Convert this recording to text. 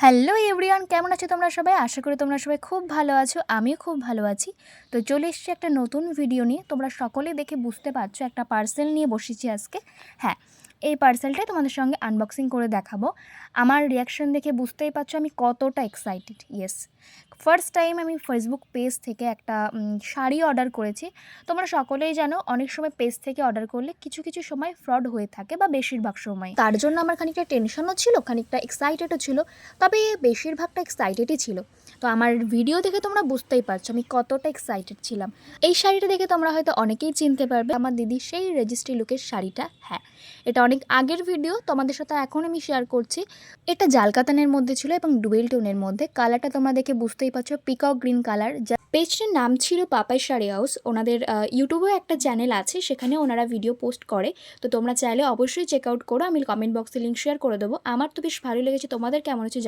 Hello everyone, কেমন আছো তোমরা সবাই? আশা করি তোমরা সবাই খুব ভালো আছো। আমিও খুব ভালো আছি। তো চলে এসেছি একটা নতুন ভিডিও নিয়ে। তোমরা সকলেই দেখে বুঝতে পারছো একটা পার্সেল নিয়ে বসেছি আজকে। হ্যাঁ, এই পার্সেলটাই তোমাদের সঙ্গে আনবক্সিং করে দেখাবো। আমার রিয়াকশন দেখে বুঝতেই পারছো আমি কতটা এক্সাইটেড। ইয়েস, ফার্স্ট টাইম আমি ফেসবুক পেজ থেকে একটা শাড়ি অর্ডার করেছি। তোমরা সকলেই জানো অনেক সময় পেজ থেকে অর্ডার করলে কিছু কিছু সময় ফ্রড হয়ে থাকে বা বেশিরভাগ সময়। তার জন্য আমার খানিকটা টেনশনও ছিল, খানিকটা এক্সাইটেডও ছিল, তবে বেশিরভাগটা এক্সাইটেডই ছিল। তো আমার ভিডিও দেখে তোমরা বুঝতেই পারছো আমি কতটা এক্সাইটেড ছিলাম। এই শাড়িটা দেখে তোমরা হয়তো অনেকেই চিনতে পারবে আমার দিদির সেই রেজিস্ট্রি লুকের শাড়িটা। হ্যাঁ, এটা অনেক আগের ভিডিও, তোমাদের সাথে এখন আমি শেয়ার করছি। এটা জালকাতানের মধ্যে ছিল এবং ডুয়েল টোনের মধ্যে। কালারটা তোমরা দেখে বুঝতেই পারছো, পিকক গ্রিন কালার। পেজটির নাম ছিল পাপাই শাড়ি হাউস। ওনাদের ইউটিউবেও একটা চ্যানেল আছে, সেখানে ওনারা ভিডিও পোস্ট করে। তো তোমরা চাইলে অবশ্যই চেক আউট করো, আমি কমেন্ট বক্সে লিঙ্ক শেয়ার করে দেবো। আমার তো বেশ ভালো লেগেছে, তোমাদের কেমন হচ্ছে